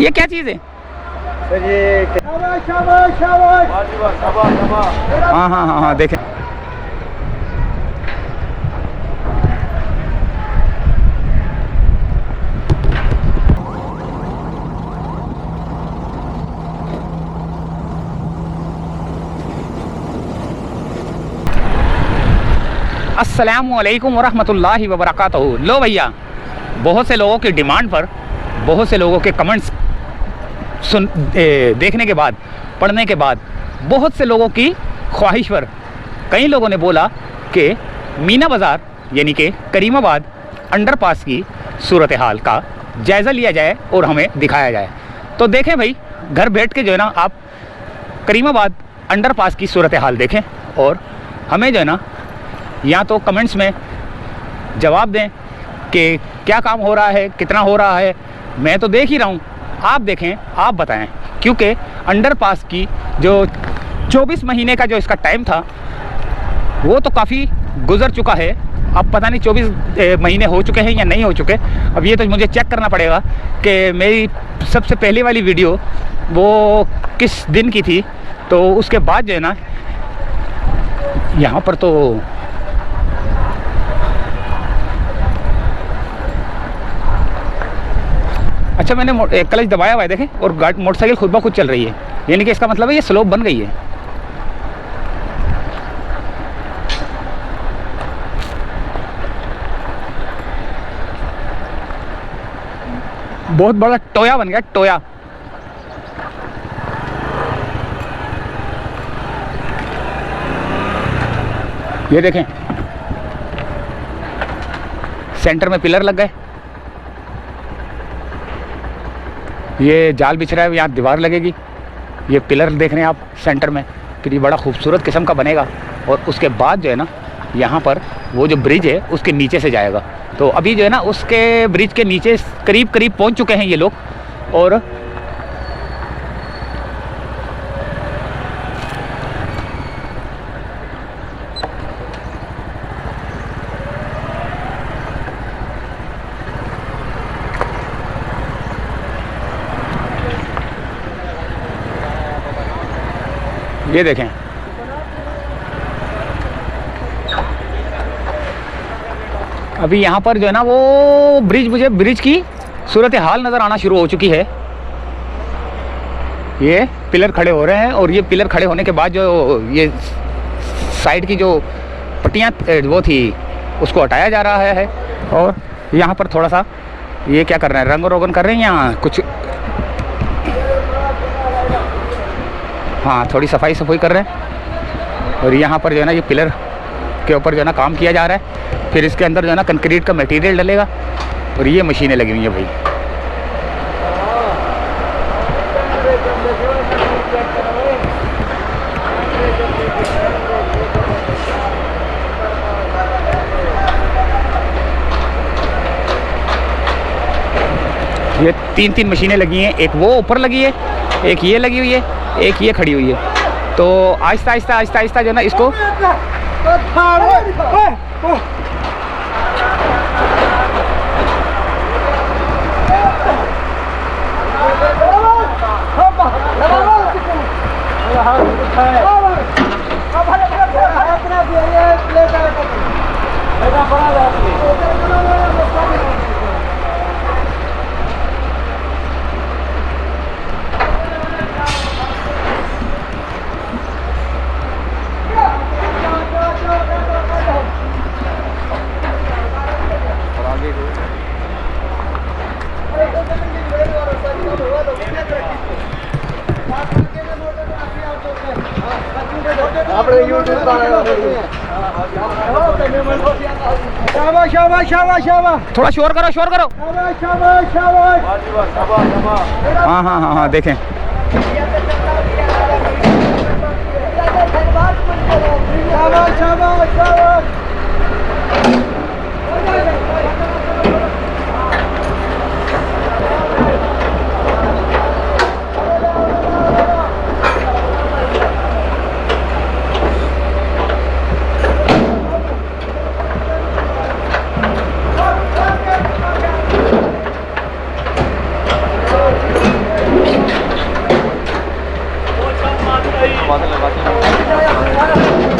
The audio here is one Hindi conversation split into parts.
ये क्या चीज़ है? सर ये हाँ हाँ हाँ हाँ, देखें। अस्सलामुअलैकुम वरहमतुल्लाहि वबरकातुहू। लो भैया, बहुत से लोगों की डिमांड पर, बहुत से लोगों के कमेंट्स देखने के बाद, पढ़ने के बाद, बहुत से लोगों की ख्वाहिश पर कई लोगों ने बोला कि मीना बाज़ार यानी कि करीमाबाद अंडरपास की सूरत हाल का जायज़ा लिया जाए और हमें दिखाया जाए। तो देखें भाई, घर बैठ के जो है ना आप करीमाबाद अंडरपास की सूरत हाल देखें और हमें जो है ना या तो कमेंट्स में जवाब दें कि क्या काम हो रहा है, कितना हो रहा है। मैं तो देख ही रहा हूँ, आप देखें, आप बताएं, क्योंकि अंडरपास की जो 24 महीने का जो इसका टाइम था वो तो काफ़ी गुजर चुका है। अब पता नहीं 24 महीने हो चुके हैं या नहीं हो चुके। अब ये तो मुझे चेक करना पड़ेगा कि मेरी सबसे पहले वाली वीडियो वो किस दिन की थी। तो उसके बाद जो है ना यहाँ पर तो अच्छा, मैंने क्लच दबाया हुआ है देखें, और मोटरसाइकिल खुद ब खुद चल रही है, यानी कि इसका मतलब है ये स्लोप बन गई है। बहुत बड़ा टोया बन गया, टोया। ये देखें, सेंटर में पिलर लग गए, ये जाल बिछ रहा है, यहाँ दीवार लगेगी, ये पिलर देख रहे हैं आप सेंटर में, फिर ये बड़ा खूबसूरत किस्म का बनेगा। और उसके बाद जो है ना यहाँ पर वो जो ब्रिज है उसके नीचे से जाएगा। तो अभी जो है ना उसके ब्रिज के नीचे करीब करीब पहुँच चुके हैं ये लोग। और ये देखें, अभी यहाँ पर जो है ना वो ब्रिज, मुझे ब्रिज की सूरत हाल नज़र आना शुरू हो चुकी है। ये पिलर खड़े हो रहे हैं और ये पिलर खड़े होने के बाद जो ये साइड की जो पट्टियाँ वो थी उसको हटाया जा रहा है। और यहाँ पर थोड़ा सा ये क्या कर रहे हैं, रंग रोगन कर रहे हैं या कुछ, हाँ थोड़ी सफाई कर रहे हैं। और यहाँ पर जो है ना ये पिलर के ऊपर जो है ना काम किया जा रहा है, फिर इसके अंदर जो है ना कंक्रीट का मटेरियल डलेगा और ये मशीनें लगी हुई हैं भाई। ये तीन मशीनें लगी हैं, एक वो ऊपर लगी है, एक ये लगी हुई है, एक ये खड़ी हुई है। तो आहिस्ता आहिस्ता जो है ना इसको थोड़ा शोर करो। हाँ हाँ हाँ हाँ, देखें,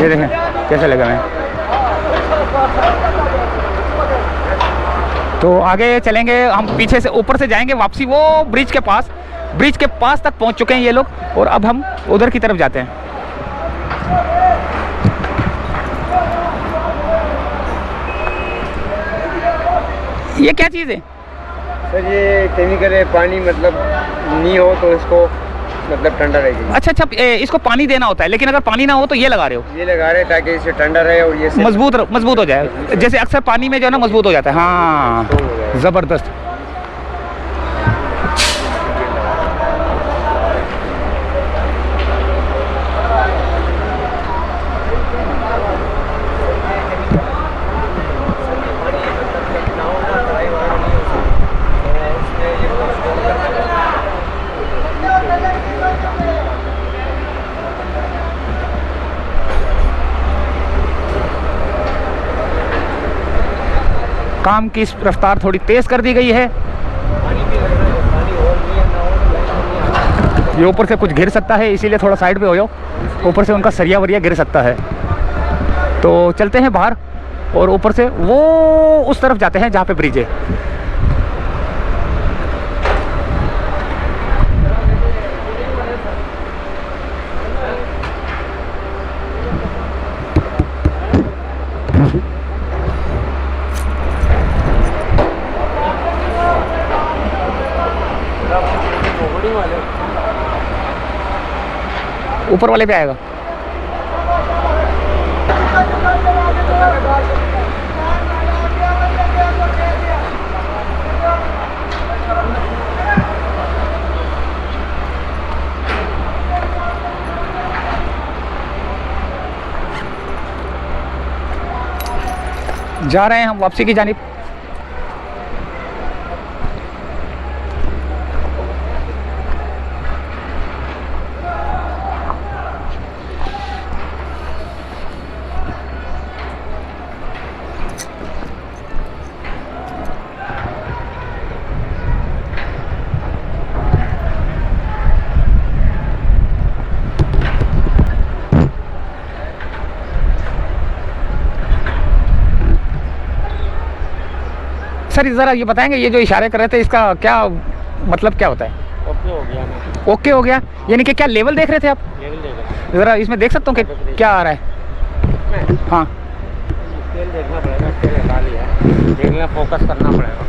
ये देखें कैसे लगे हुए हैं। तो आगे चलेंगे हम, पीछे से ऊपर से जाएंगे वापसी वो ब्रिज के पास तक पहुंच चुके हैं ये लोग, और अब हम उधर की तरफ जाते हैं। ये क्या चीज़ है सर? ये केमिकल है, पानी मतलब नहीं हो तो इसको मतलब ठंडा रहेगी। अच्छा, इसको पानी देना होता है, लेकिन अगर पानी ना हो तो ये लगा रहे हो? ये लगा रहे हैं ताकि इसे ठंडा रहे और ये मजबूत हो जाए, जैसे अक्सर पानी में जो है ना मजबूत हो जाता है। हाँ, ज़बरदस्त। काम की रफ्तार थोड़ी तेज़ कर दी गई है। ये ऊपर से कुछ गिर सकता है, इसीलिए थोड़ा साइड पे हो जाओ, ऊपर से उनका सरिया वरिया गिर सकता है। तो चलते हैं बाहर और ऊपर से वो उस तरफ जाते हैं जहाँ पे ब्रिज है। ऊपर वाले पे आएगा। जा रहे हैं हम वापसी की जानिब। सर ज़रा ये बताएंगे, ये जो इशारे कर रहे थे इसका क्या मतलब क्या होता है? ओके हो गया ना? ओके हो गया यानी कि क्या लेवल देख रहे थे आप? लेवल देख रहे। ज़रा इसमें देख सकता हूँ कि क्या आ रहा है? हाँ, तेल देखना पड़ेगा, तेल हटा लिया, देखना, फोकस करना पड़ेगा।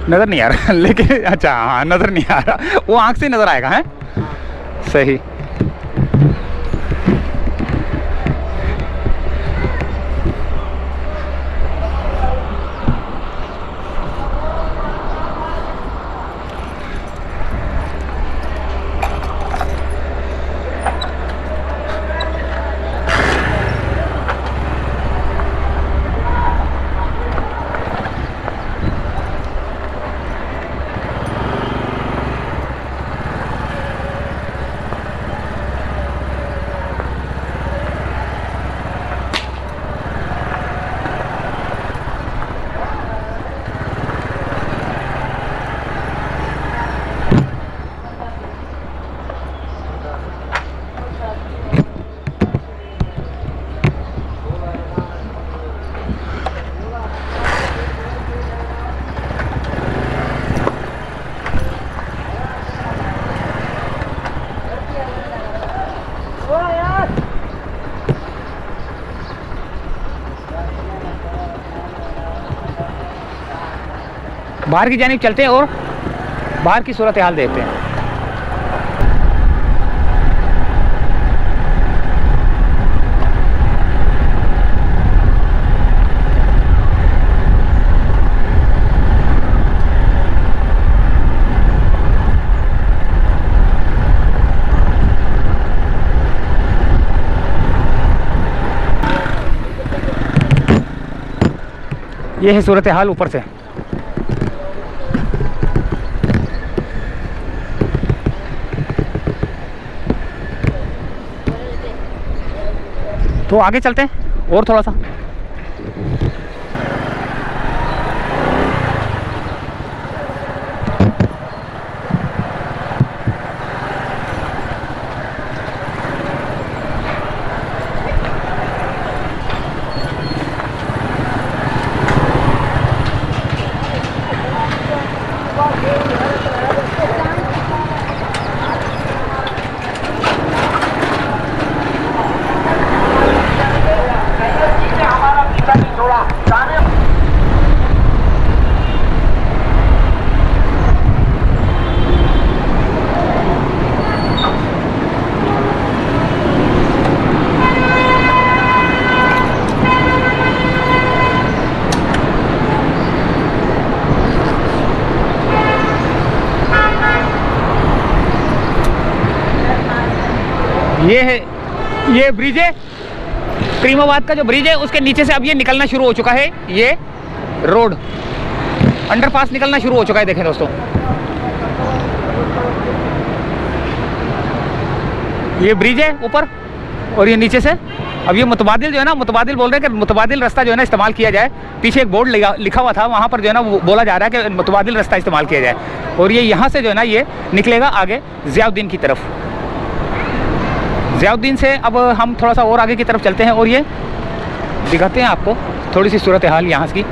नज़र नहीं आ रहा लेकिन अच्छा हाँ, नज़र नहीं आ रहा, वो आँख से नज़र आएगा। है सही। बाहर की जानिब चलते हैं और बाहर की सूरत हाल देखते हैं। ये है सूरत हाल ऊपर से। तो आगे चलते हैं और थोड़ा सा। ये है, ये ब्रिज है करीमाबाद का, जो ब्रिज है उसके नीचे से अब ये निकलना शुरू हो चुका है, ये रोड अंडरपास निकलना शुरू हो चुका है। देखें दोस्तों, ये ब्रिज है ऊपर और ये नीचे से अब ये मुतबादिल जो है ना, मुतबादिल बोल रहे हैं कि मुतबादिल रास्ता जो है ना इस्तेमाल किया जाए। पीछे एक बोर्ड लिखा हुआ था, वहाँ पर जो है ना बोला जा रहा है कि मुतबादिल रास्ता इस्तेमाल किया जाए, और ये यहाँ से जो है ना ये निकलेगा आगे ज़ियाउद्दीन की तरफ। ज़ियाउद्दीन से अब हम थोड़ा सा और आगे की तरफ चलते हैं और ये दिखाते हैं आपको थोड़ी सी सूरत हाल यहाँ की।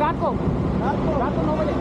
रात को 9 बजे।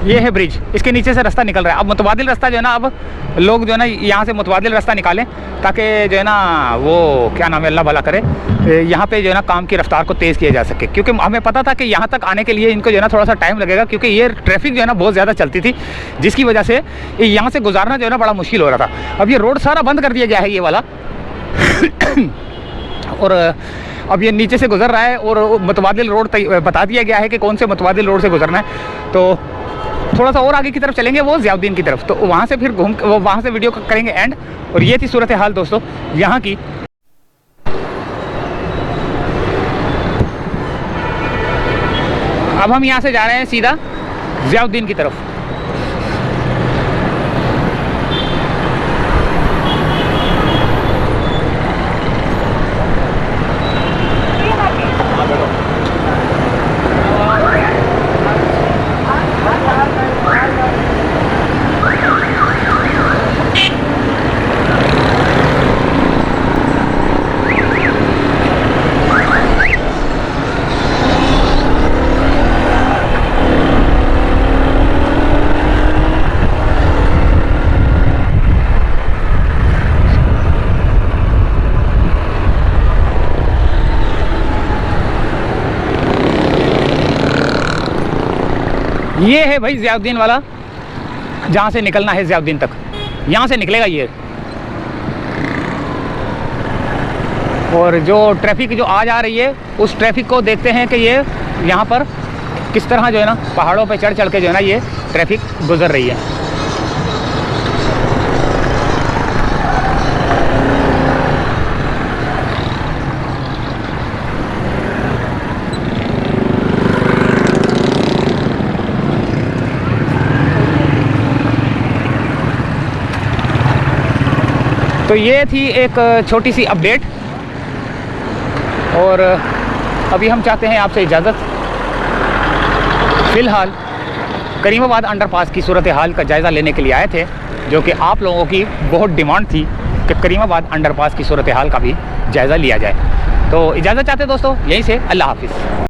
ये है ब्रिज, इसके नीचे से रास्ता निकल रहा है। अब मुतबादिल रास्ता जो है ना, अब लोग जो है ना यहाँ से मुतबादिल रास्ता निकालें ताकि जो है ना वो क्या नाम है, अल्लाह भला करे, यहाँ पे जो है ना काम की रफ्तार को तेज़ किया जा सके। क्योंकि हमें पता था कि यहाँ तक आने के लिए इनको जो है ना थोड़ा सा टाइम लगेगा, क्योंकि ये ट्रैफिक जो है ना बहुत ज़्यादा चलती थी, जिसकी वजह से यहाँ से गुजारना जो है ना बड़ा मुश्किल हो रहा था। अब ये रोड सारा बंद कर दिया गया है ये वाला और अब ये नीचे से गुजर रहा है और मुतबादिल रोड बता दिया गया है कि कौन से मुतबादिल रोड से गुजरना है। तो थोड़ा सा और आगे की तरफ चलेंगे, वो ज़ियाउद्दीन की तरफ, तो वहाँ से फिर घूम वहाँ से वीडियो करेंगे एंड। और ये थी सूरत हाल दोस्तों यहाँ की। अब हम यहाँ से जा रहे हैं सीधा ज़ियाउद्दीन की तरफ। ये है भाई ज़ियाउद्दीन वाला, जहाँ से निकलना है ज़ियाउद्दीन तक, यहाँ से निकलेगा ये। और जो ट्रैफिक जो आ जा रही है उस ट्रैफिक को देखते हैं कि ये यहाँ पर किस तरह जो है ना पहाड़ों पे चढ़ के जो है ना ये ट्रैफिक गुजर रही है। तो ये थी एक छोटी सी अपडेट, और अभी हम चाहते हैं आपसे इजाज़त। फ़िलहाल करीमाबाद अंडरपास की सूरत हाल का जायज़ा लेने के लिए आए थे, जो कि आप लोगों की बहुत डिमांड थी कि करीमाबाद अंडरपास की सूरत हाल का भी जायज़ा लिया जाए। तो इजाज़त चाहते दोस्तों, यहीं से अल्लाह हाफ़िज़।